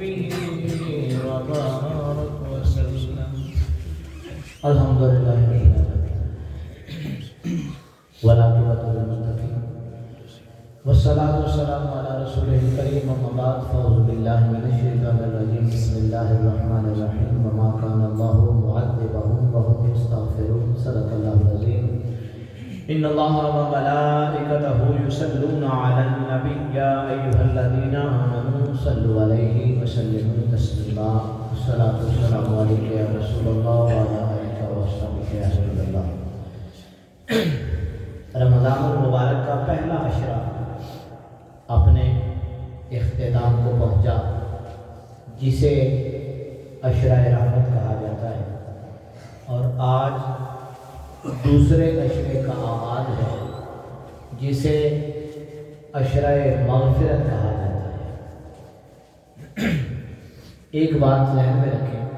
به وبارك وسلم. الحمد لله رب العالمين والعاقبة للمتقين والصلاة والسلام على رسوله الكريم. أما بعد فأعوذ بالله من الشيطان الرجيم. بسم الله الرحمن الرحيم. وما كان الله معذبهم وهم يستغفرون. صدق الله العظيم. إن الله وملائكته يصلون على النبي يا أيها الذين آمنوا صلوا عليه وسلموا تسليما. الصلاة والسلام عليك يا رسول الله وعلى آلك وصحبه يا حبيب الله. رمضان المبارک کا پہلا عشرہ اپنے اختتام کو پہنچا، جسے عشرہ رحمت کہا جاتا ہے، اور آج دوسرے عشرے کا آغاز ہے جسے عشرہ مغفرت کہا جاتا ہے۔ ایک بات ذہن میں رکھیں،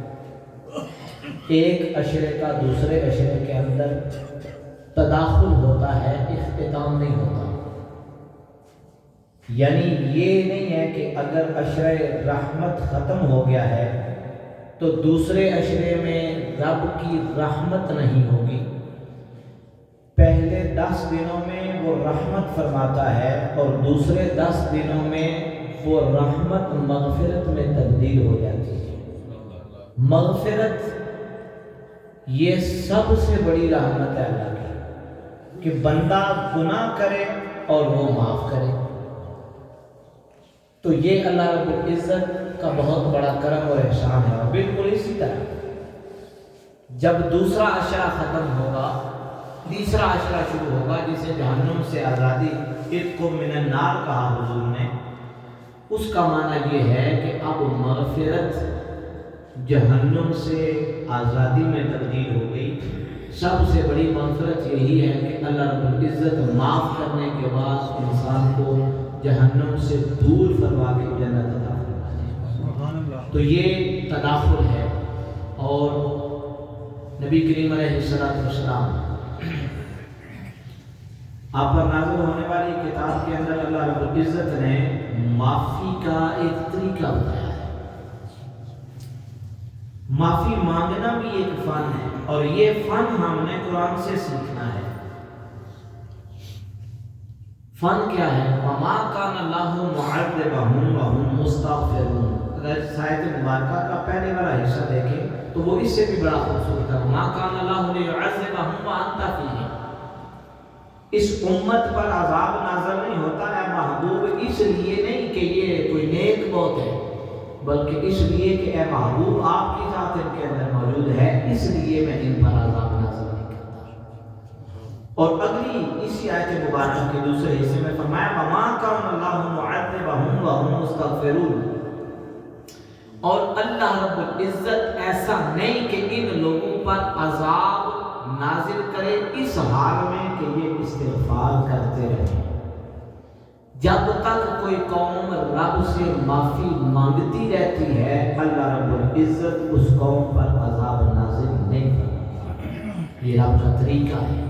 ایک عشرے کا دوسرے عشرے کے اندر تداخل ہوتا ہے، اختتام نہیں ہوتا۔ یعنی یہ نہیں ہے کہ اگر عشرہ رحمت ختم ہو گیا ہے تو دوسرے عشرے میں رب کی رحمت نہیں ہوگی۔ پہلے 10 دنوں میں وہ رحمت فرماتا ہے اور دوسرے 10 دنوں میں وہ رحمت مغفرت میں تبدیل ہو جاتی ہے۔ مغفرت یہ سب سے بڑی رحمت ہے اللہ کی، کہ بندہ گناہ کرے اور وہ معاف کرے۔ تو یہ اللہ رب العزت کا بہت بڑا کرم اور احسان ہے۔ اور بالکل اسی طرح جب دوسرا عشرہ ختم ہوگا، تیسرا عشرہ شروع ہوگا جسے جہنم سے آزادی عتق من النار کہا حضور نے، اس کا معنی یہ ہے کہ اب مغفرت جہنم سے آزادی میں تبدیل ہو گئی۔ سب سے بڑی مغفرت یہی ہے کہ اللہ رب العزت معاف کرنے کے بعد انسان کو جہنم سے دور فرما کے جنت عطا فرماتے ہیں۔ تو یہ تداخل ہے۔ اور نبی کریم علیہ السلام آپ پر نازل ہونے والی کتاب کے اندر اللہ رب العزت نے معافی کا ایک طریقہ بتایا ہے۔ معافی مانگنا بھی ایک فن ہے، اور یہ فن ہم نے قرآن سے سیکھنا ہے۔ فن کیا ہے؟ وَمَا كَانَ اللَّهُ مُعَذِّبَهُمْ وَهُمْ مُسْتَغْفِرُونَ۔ اگر آیت مبارکہ کا پہلے والا حصہ دیکھیں تو وہ اس سے بھی بڑا خوبصورت ہے۔ وَمَا كَانَ اللَّهُ لِيُعَذِّبَهُمْ وَأَنْتَ فِيهِمْ۔ اس امت پر عذاب نازل نہیں ہوتا ہے محبوب اس لیے نہیں کہ یہ کوئی نیک بہت ہے، بلکہ اس لیے کہ اے محبوب آپ کی ذات ان کے اندر موجود ہے، اس لیے میں ان پر عذاب نازل نہیں کرتا۔ اور اگلی اسی آیت مبارکہ کے دوسرے حصے میں فرمایا وَمَا كَانَ اللَّهُ مُعَذِّبَهُمْ وَهُمْ مُسْتَغْفِرُونَ۔ اور اللہ رب العزت ایسا نہیں کہ ان لوگوں پر عذاب نازل کرے اس حال میں کہ یہ استغفار کرتے رہیں۔ جب تک کوئی قوم رب سے معافی مانگتی رہتی ہے، اللہ رب العزت اس قوم پر عذاب نازل نہیں کرتا۔ یہ رب کا طریقہ ہے۔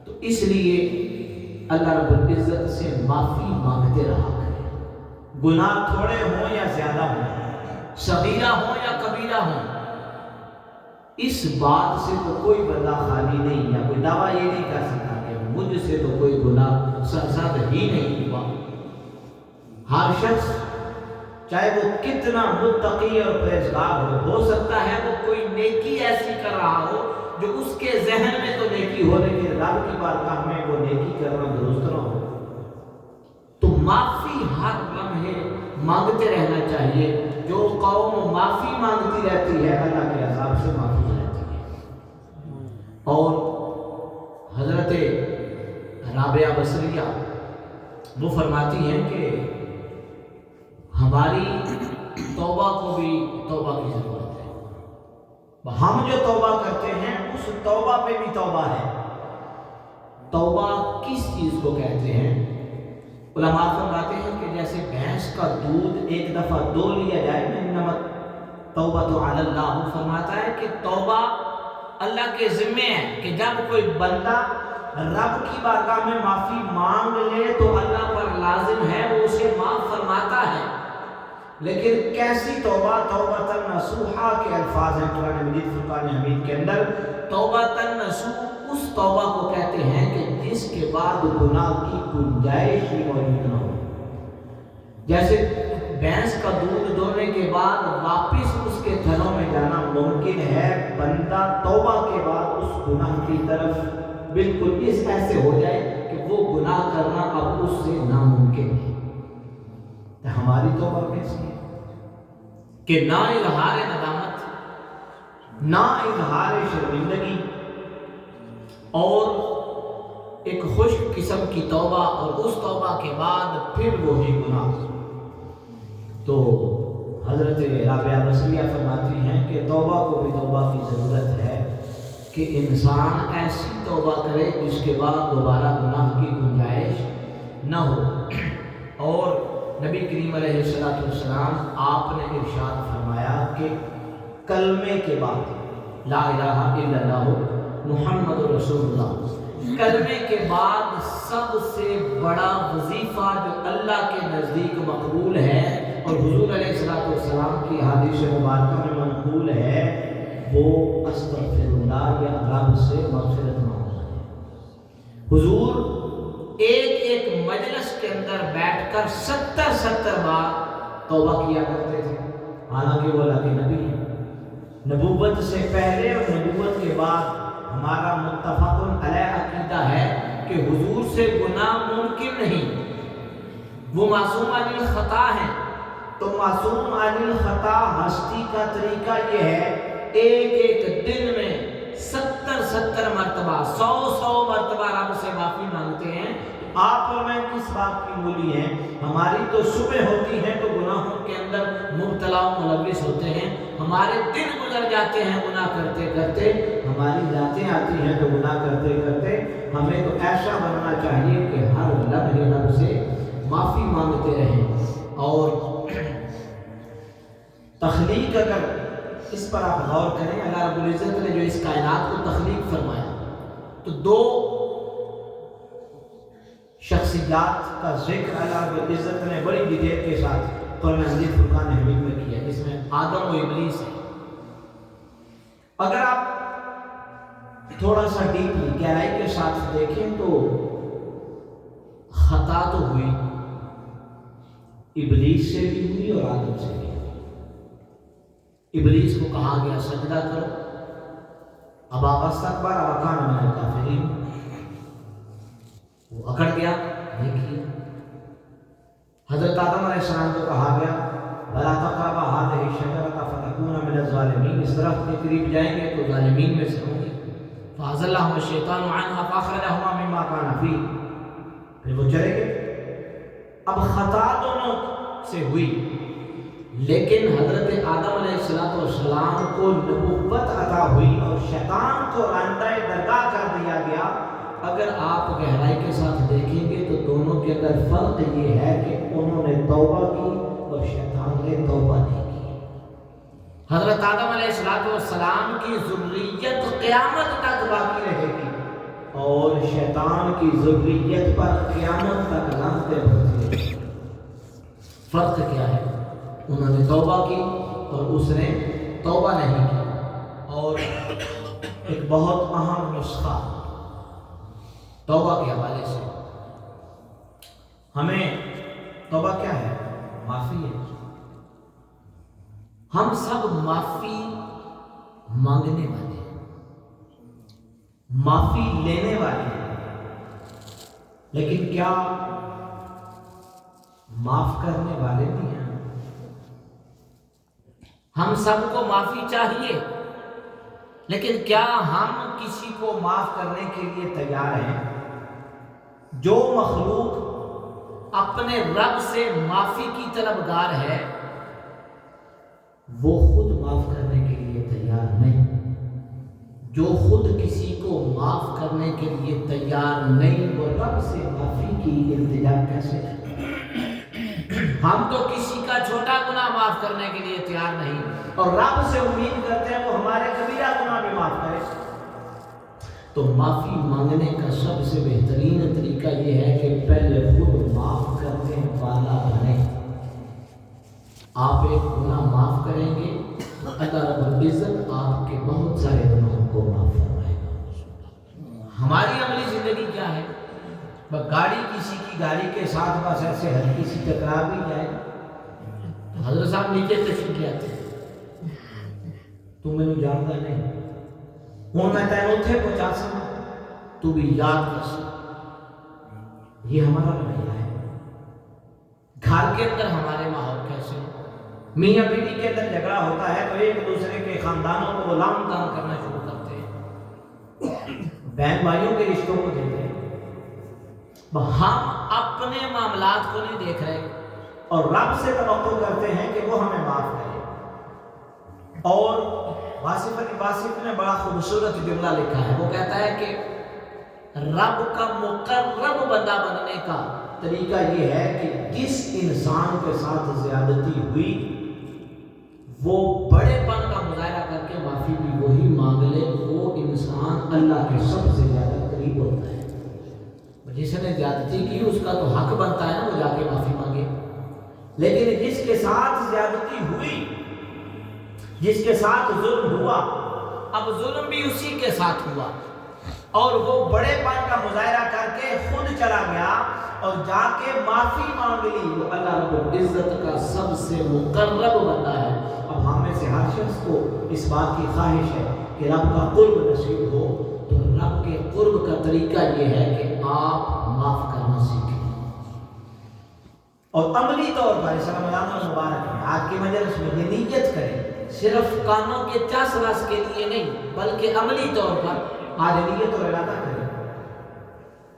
تو اس لیے اللہ رب العزت سے معافی مانگتے رہا کریں، گناہ تھوڑے ہوں یا زیادہ ہوں، صغیرہ ہوں یا کبیرہ ہوں۔ اس بات سے تو کوئی بندہ خالی نہیں، یا کوئی دعویٰ یہ نہیں کر سکتا کہ مجھ سے تو کوئی گناہ سرزد ہی نہیں ہوا۔ ہر شخص چاہے وہ کتنا متقی اور پرہیزگار ہو سکتا ہے وہ کوئی نیکی ایسی کر رہا ہو جو اس کے ذہن میں تو نیکی ہو لیکن رب کی بارگاہ میں وہ نیکی کرنا درست نہ ہو۔ تو معافی ہر لمحے مانگتے رہنا چاہیے۔ جو قوم معافی مانگتی رہتی ہے اللہ کے عذاب سے محفوظ رہتی ہے۔ اور حضرت رابعہ بصریہ وہ فرماتی ہیں کہ ہماری توبہ کو بھی توبہ کی ضرورت ہے۔ ہم جو توبہ کرتے ہیں اس توبہ پہ بھی توبہ ہے۔ توبہ کس چیز کو کہتے ہیں؟ علماء فرماتے ہیں کہ جیسے بھینس کا دودھ ایک دفعہ دو لیا جائے، انما توبۃ علی اللہ، فرماتا ہے کہ توبہ اللہ کے ذمے ہے کہ جب کوئی بندہ رب کی بارگاہ میں معافی مانگ لے تو اللہ پر لازم ہے وہ اسے معاف فرماتا ہے۔ لیکن کیسی توبہ؟ توبۃ نصوحہ کے الفاظ ہیں قرآن مجید فرقان حمید کے اندر۔ توبۃ نصوح اس توبہ کو کہتے ہیں کہ جس کے بعد گناہ کی گنجائش ہی موجود نہ ہو۔ جیسے بھینس کا دودھ دھونے کے بعد واپس اس کے تھنوں میں جانا ممکن ہے، بندہ توبہ کے بعد اس گناہ کی طرف بالکل اس ایسے ہو جائے کہ وہ گناہ کرنا اب اس سے ناممکن ہے۔ تو ہماری توبہ کیسی ہے کہ نہ اظہار ندامت، نہ اظہار شرمندگی، اور ایک خشک قسم کی توبہ، اور اس توبہ کے بعد پھر وہی گناہ۔ تو حضرت رابعہ بصریہ فرماتی ہیں کہ توبہ کو بھی توبہ کی ضرورت ہے کہ انسان ایسی توبہ کرے جس کے بعد دوبارہ گناہ کی گنجائش نہ ہو۔ اور نبی کریم علیہ السلام آپ نے ارشاد فرمایا کہ کلمے کے بعد لا الہ الا اللہ محمد رسول اللہ، کلمے کے بعد سب سے بڑا وظیفہ جو اللہ کے نزدیک مقبول ہے اور حضور علیہ السلام کی حدیث مبارکہ میں منقول ہے، وہ استغفر اللہ یا رب سے مغفرت مانگنا ہے۔ حضور ایک ایک مجلس کے اندر بیٹھ کر 70 بار توبہ کیا کرتے تھے، حالانکہ وہ اللہ کے نبی ہیں۔ نبوت سے پہلے اور نبوت کے بعد ہمارا متفق علیہ عقیدہ ہے کہ حضور سے گناہ ممکن نہیں، وہ معصوم عن الخطا ہیں۔ تو معصوم عن الخطا ہستی کا طریقہ یہ ہے ایک ایک دن میں 70 مرتبہ 100 مرتبہ رب سے معافی مانگتے ہیں۔ آپ اور میں کس بات کی مولی ہیں؟ ہماری تو صبح ہوتی ہیں تو گناہوں کے اندر مبتلا و ملوث ہوتے ہیں، ہمارے دن گزر جاتے ہیں گناہ کرتے کرتے، ہماری راتیں آتی ہیں تو گناہ کرتے کرتے۔ ہمیں تو ایسا بننا چاہیے کہ ہر لمحے رب سے معافی مانگتے رہیں۔ اور تخلیق، اگر اس پر آپ غور کریں، اللہ رب العزت نے جو اس کائنات کو تخلیق فرمایا تو دو شخصیات کا ذکر اللہ رب العزت نے بڑی ڈیٹیل کے ساتھ قرآن مجید فرقان حمید میں کیا، جس میں آدم و ابلیس ہے۔ اگر آپ تھوڑا سا ڈیپلی گہرائی کے ساتھ دیکھیں تو خطا تو ہوئی، ابلیس سے بھی ہوئی اور آدم سے بھی ہوئی۔ ابلیس کو کہا گیا سجدہ کرو، ابا واستکبر وکان من الکافرین، وہ اکڑ گیا، نہیں کیا۔ حضرت آدم علیہ السلام کو کہا گیا وَلَا تَقْرَبَا هَٰذِهِ الشَّجَرَةَ فَتَكُونَا مِنَ الظَّالِمِينَ، اس درخت کے قریب جائیں گے تو ظالمین میں سے ہوں گے۔ فَأَزَلَّهُمَا الشَّيْطَانُ عَنْهَا فَأَخْرَجَهُمَا مِمَّا كَانَ فِيهِ، پھر وہ چلے گئے۔ اب خطا دونوں سے ہوئی، لیکن حضرت آدم علیہ السلام کو نبوت عطا ہوئی اور شیطان کو راندہ درگاہ کر دیا گیا۔ اگر آپ گہرائی کے ساتھ دیکھیں گے تو دونوں کے اندر فرق یہ ہے کہ انہوں نے توبہ کی اور شیطان نے توبہ نہیں کی۔ حضرت آدم علیہ السلام کی ذریت قیامت تک باقی رہے گی اور شیطان کی ذریت پر قیامت تک لعنتیں ہوتی رہیں گی۔ فرق کیا ہے؟ انہوں نے توبہ کی اور اس نے توبہ نہیں کی۔ اور ایک بہت اہم نسخہ توبہ کے حوالے سے، ہمیں توبہ کیا ہے؟ معافی ہے۔ ہم سب معافی مانگنے والے ہیں، معافی لینے والے ہیں، لیکن کیا معاف کرنے والے بھی ہیں؟ ہم سب کو معافی چاہیے، لیکن کیا ہم کسی کو معاف کرنے کے لیے تیار ہیں؟ جو مخلوق اپنے رب سے معافی کی طلبگار ہے وہ خود معاف کرنے کے لیے تیار نہیں۔ جو خود کسی کو معاف کرنے کے لیے تیار نہیں، وہ رب سے معافی کی التجا کیسے کرے؟ ہم تو کسی کا چھوٹا گناہ معاف کرنے کے لیے تیار نہیں اور رب سے امید کرتے ہیں وہ ہمارے کبیرہ گناہ بھی معاف کرے۔ تو معافی مانگنے کا سب سے بہترین طریقہ یہ ہے کہ پہلے خود معاف کرنے والا بنے۔ آپ ایک گناہ معاف کریں گے تو اللہ رب العزت آپ کے بہت سارے گناہوں کو معاف فرمائے گا۔ ہماری عملی زندگی کیا ہے؟ گاڑی کسی کی گاڑی کے ساتھ بس ایسے ہلکی سی ٹکرا بھی جائے تو حضرت صاحب نیچے تشریف لے آتے تو میں نے جانتا نہیں ہوں، میں تینوں تھے پہنچا سکتا تو بھی یاد کر سکتا۔ یہ ہمارا رویہ ہے۔ گھر کے اندر ہمارے ماحول کیسے ہیں؟ میاں بیوی کے اندر جھگڑا ہوتا ہے تو ایک دوسرے کے خاندانوں کو غلام تان کرنا شروع کرتے ہیں، بہن بھائیوں کے رشتوں کو دیکھتے ہیں۔ ہم اپنے معاملات کو نہیں دیکھ رہے اور رب سے توقع کرتے ہیں کہ وہ ہمیں معاف کرے۔ اور واصف نے بڑا خوبصورت جملہ لکھا ہے، وہ کہتا ہے کہ رب کا مقرب بندہ بننے کا طریقہ یہ ہے کہ جس انسان کے ساتھ زیادتی ہوئی وہ بڑے پن کا مظاہرہ کر کے معافی بھی وہی مانگ لے، وہ انسان اللہ کے سب سے زیادہ قریب ہوتا ہے۔ جس نے زیادتی کی اس کا تو حق بنتا ہے نا وہ جا کے معافی مانگے، لیکن جس کے ساتھ زیادتی ہوئی، جس کے ساتھ ظلم ہوا، اب ظلم بھی اسی کے ساتھ ہوا اور وہ بڑے پن کا مظاہرہ کر کے خود چلا گیا اور جا کے معافی مانگ لی، وہ اللہ رب العزت کا سب سے مقرب بندہ ہے۔ اب ہم میں سے ہر شخص کو اس بات کی خواہش ہے کہ رب کا قرب نصیب ہو، تو رب کے قرب کا طریقہ یہ ہے کہ آپ معاف کرنا سیکھیں اور عملی طور پر اس رمضان المبارک میں آج کی مجلس میں یہ نیت کریں، صرف کانوں کے چس رس کے لیے نہیں بلکہ عملی طور پر آج نیت اور ارادہ کریں۔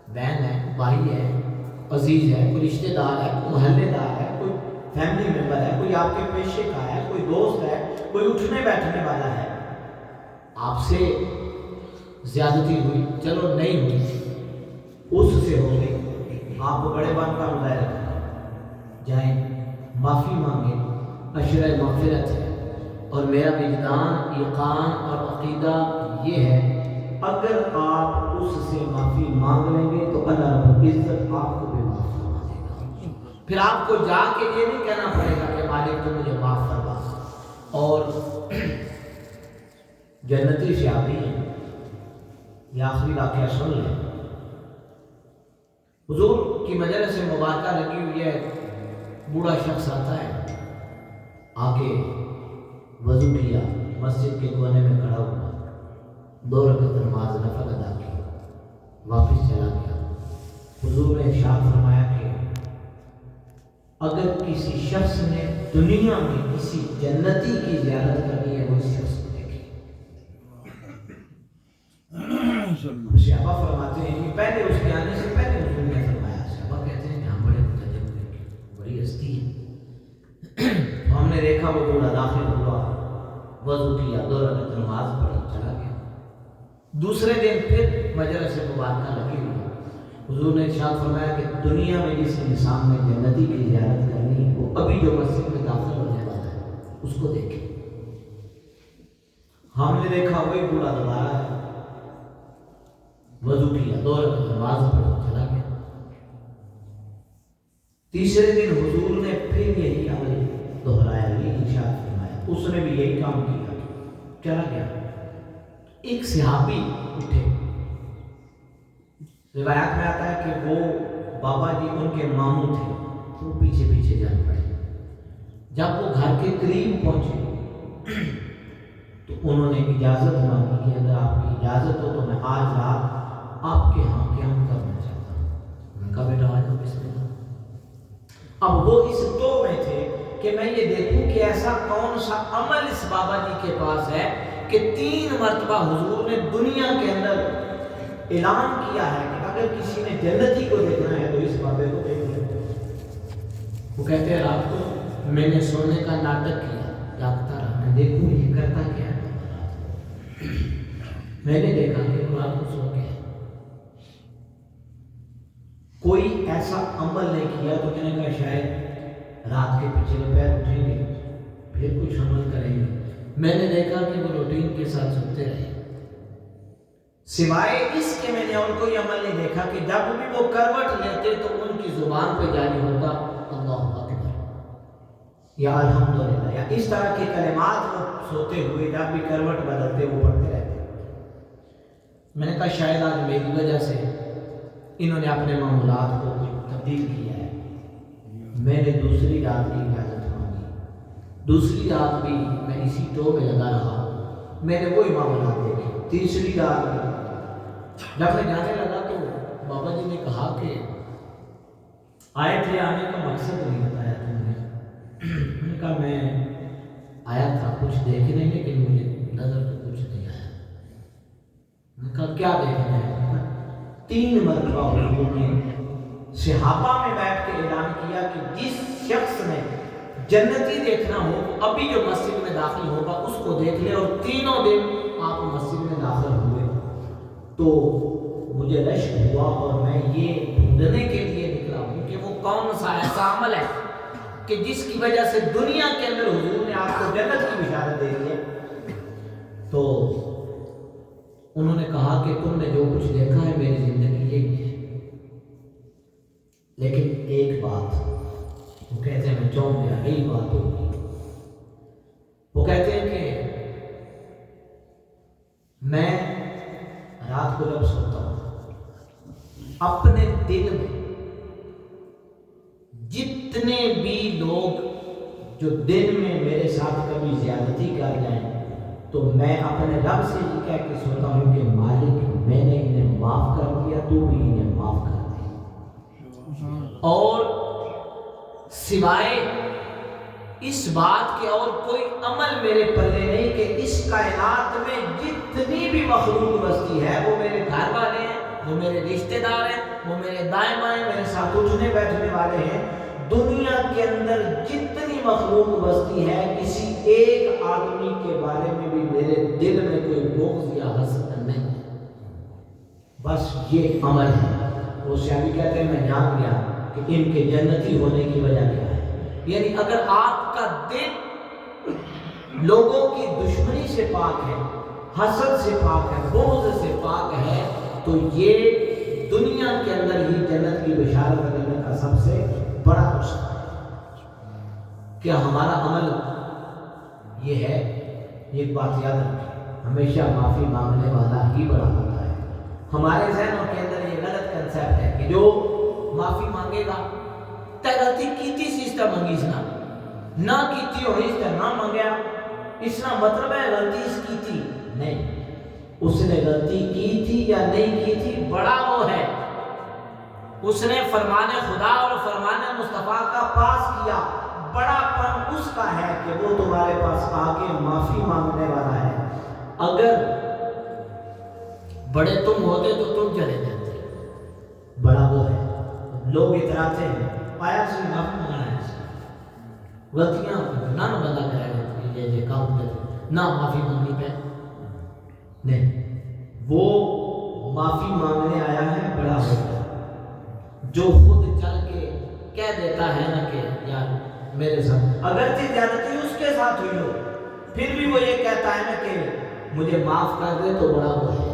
بہن ہے، بھائی ہے، عزیز ہے، کوئی رشتہ دار ہے، کوئی محلے دار ہے، کوئی فیملی ممبر ہے، کوئی آپ کے پیشے کا ہے، کوئی دوست ہے، کوئی اٹھنے بیٹھنے والا ہے، آپ سے زیادتی ہوئی، چلو نہیں ہوئی، اس سے ہو گئی، آپ کو بڑے بان کا مظاہرہ کریں، جائیں معافی مانگیں، عشرہ مغفرت ہے۔ اور میرا وجدان، یقین اور عقیدہ یہ ہے اگر آپ اس سے معافی مانگ لیں گے تو اللہ رب العزت آپ کو بھی معاف فرما دے گا۔ پھر آپ کو جا کے یہ نہیں کہنا پڑے گا کہ مالک تو مجھے معاف فرما۔ اور جنتی سے آتی ہیں، یہ آخری واقعہ سن لیں۔ حضور کی مجلس سے مبارکہ لگی ہوئی ہے، بوڑھا شخص آتا ہے، آ کے وضو کیا، مسجد کے کونے میں کھڑا ہوا، 2 رکعت نماز نفل ادا کی، واپس چلا گیا۔ حضور نے ارشاد فرمایا کہ اگر کسی شخص نے دنیا میں کسی جنتی کی زیارت کرنی ہے وہ اس شخص کو دیکھے۔ صحابہ فرماتے ہیں کہ پہلے اس کے آنے سے پہلے حضور نے فرمایا، صحابہ کہتے ہیں کہ ہم بڑے متعجب ہوئے کہ بڑی ہستی ہے۔ ہم نے دیکھا وہ بوڑھا داخل ہوا، وضو کیا، 2 رکعت نماز پڑھی، چلا گیا۔ دوسرے دن پھر مجلس مبارکہ لگی ہوئی، حضور نے ارشاد فرمایا کہ دنیا میں جس انسان میں جنتی کی زیارت کرنی ہے وہ ابھی جو مسجد میں داخل ہونے والا ہے اس کو دیکھے۔ ہم نے دیکھا وہی بوڑھا دوبارہ ہے، وضو کیا، 2 رکعت نماز پڑھی، چلا گیا۔ تیسرے دن حضور نے پھر یہی عمل دہرایا، یہ ارشاد فرمایا، اس نے بھی یہی کام کیا، چلا گیا۔ ایک صحابی اٹھے، روایات میں آتا ہے کہ وہ بابا جی ان کے ماموں تھے، وہ پیچھے پیچھے جان پڑے۔ جب وہ گھر کے قریب پہنچے تو انہوں نے اجازت مانگی کہ اگر آپ کی اجازت ہو تو میں آج رات آپ کے ہاں قیام کرنا چاہتا ہوں۔ میں نے کہا بیٹا آ جاؤ، بسم اللہ۔ اب وہ اس دو میں تھے کہ میں یہ دیکھوں کہ ایسا کون سا عمل اس بابا جی کے پاس ہے کہ 3 مرتبہ حضور نے دنیا کے اندر اعلان کیا ہے کہ اگر کسی نے جنتی کو دیکھنا ہے تو اس بابے کو دیکھ لیں۔ وہ کہتے ہیں رات کو میں نے سونے کا ناٹک کیا، جاگتا رہا، میں دیکھوں یہ کرتا کیا ہے۔ میں نے دیکھا کہ وہ رات کو سو گیا، کوئی ایسا عمل نہیں کیا، تو میں نے کہا شاید رات کے پچھلے پیر اٹھیں گے پھر کچھ عمل کریں گے۔ میں نے دیکھا کہ وہ روٹین کے ساتھ سوتے رہے، سوائے اس کے میں نے اور کوئی عمل نہیں دیکھا کہ جب بھی وہ کروٹ لیتے تو ان کی زبان پہ جاری ہوتا اللہ اکبر۔ یا الحمدللہ یا اس طرح کے کلمات وہ سوتے ہوئے جب بھی کروٹ بدلتے وہ پڑھتے رہتے. میں نے کہا شاید آج میری وجہ سے انہوں نے اپنے معمولات کو تبدیل کیا ہے. میں نے دوسری رات کی اجازت مانگی. دوسری رات بھی میں اسی ٹو میں لگا رہا. میں نے وہی معاملات دیکھے. تیسری رات بھی جب میں جانے لگا تو بابا جی نے کہا کہ آئے تھے, آنے کا مقصد نہیں بتایا تم نے. میں نے کہا میں آیا تھا کچھ دیکھنے, لیکن مجھے نظر تو کچھ نہیں آیا. میں نے کہا کیا دیکھنا ہے؟ 3 مرتبہ حضور نے صحابہ میں بیٹھ کے اعلان کیا کہ جس شخص نے جنتی دیکھنا ہو ابھی جو مسجد میں داخل ہوگا اس کو دیکھ لے. اور تینوں دن آپ مسجد میں داخل ہوئے تو مجھے رشک ہوا اور میں یہ ڈھونڈنے کے لیے نکلا ہوں کہ وہ کون سا ایسا عمل ہے کہ جس کی وجہ سے دنیا کے اندر حضور نے آپ کو جنت کی بشارت دے دی ہے. تو انہوں نے کہا کہ تم نے جو کچھ دیکھا ہے میری زندگی یہی ہے, لیکن ایک بات, وہ کہتے ہیں میں چونک گیا, یہی بات ہوگی. وہ کہتے ہیں کہ میں رات کو جب سوتا ہوں اپنے دل میں جتنے بھی لوگ جو دن میں میرے ساتھ کبھی زیادتی کر جائیں تو میں اپنے رب سے یہ کہہ کے سوتا ہوں کہ مالک میں نے انہیں معاف کر دیا, تو بھی انہیں معاف کر دے. اور سوائے اس بات کے اور کوئی عمل میرے پلے نہیں کہ اس کائنات میں جتنی بھی مخلوق بستی ہے وہ میرے گھر والے ہیں, وہ میرے رشتہ دار ہیں, وہ میرے دائیں بائیں میرے ساتھ اٹھنے بیٹھنے والے ہیں. دنیا کے اندر جتنی مخلوق بستی ہے کسی ایک آدمی کے بارے میں بھی میرے دل میں کوئی بغض یا حسد نہیں ہے. بس یہ عمل ہے. وہ صحابی کہتے ہیں میں جان گیا کہ ان کے جنتی ہونے کی وجہ کیا ہے. یعنی اگر آپ کا دل لوگوں کی دشمنی سے پاک ہے, حسد سے پاک ہے, بغض سے پاک ہے, تو یہ دنیا کے اندر ہی جنت کی بشارت دینے کا سب سے بڑا نسخہ ہے. کیا ہمارا عمل یہ ہے؟ ایک بات یاد رکھیں, ہمیشہ معافی مانگنے والا ہی بڑا ہوتا ہے. ہمارے ذہنوں کے اندر یہ غلط کنسیپٹ ہے کہ جو معافی مانگے گا تے غلطی کیتی سی اس طرح منگی سنا نہ کیتی ہو اس طرح نہ منگیا, اس کا مطلب ہے غلطی اس کی تھی نہیں. اس نے غلطی کی تھی یا نہیں کی تھی بڑا وہ ہے. اس نے فرمان خدا اور فرمان مصطفیٰ کا پاس کیا, بڑا پن اس کا ہے کہ وہ تمہارے پاس آ کے معافی مانگنے والا ہے. اگر بڑے تم ہوتے تو تم چلے جاتے. بڑا وہ ہے. لوگ اتراتے ہیں آیا سے معافی مانگنا ہے, غلطیاں نہ بندہ کرے یہ کام کرے نہ معافی مانگنی پہ نہیں. وہ معافی مانگنے آیا ہے بڑا ہوتا ہے جو خود چل کے کہہ دیتا ہے نا کہ یار میرے ساتھ اگرچہ زیادتی اس کے ساتھ ہوئی ہو پھر بھی وہ یہ کہتا ہے نا کہ مجھے معاف کر دے, تو بڑا وہ ہے.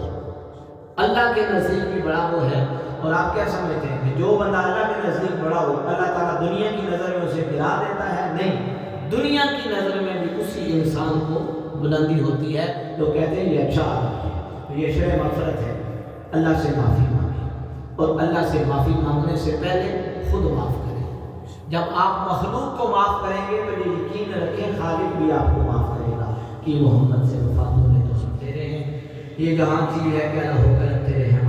اللہ کے نزدیک بھی بڑا وہ ہے. اور آپ کیا سمجھتے ہیں کہ جو بندہ اللہ کے نزدیک بڑا ہو اللہ تعالیٰ دنیا کی نظر میں اسے گرا دیتا ہے؟ نہیں, دنیا کی نظر میں بھی اسی انسان کو بلندی ہوتی ہے. لوگ کہتے ہیں یہ اچھا آدمی ہے, یہ شرع مغفرت ہے, اللہ سے معافی مانگے. اور اللہ سے معافی مانگنے سے پہلے خود معاف کریں. جب آپ مخلوق کو معاف کریں گے تو یہ یقین رکھیں خالق بھی آپ کو معاف کرے گا کہ محمد سے وفادوں میں تو سنتے رہے ہیں. یہ جہاں چیز ہے کہ اللہ ہو کر تیرے ہیں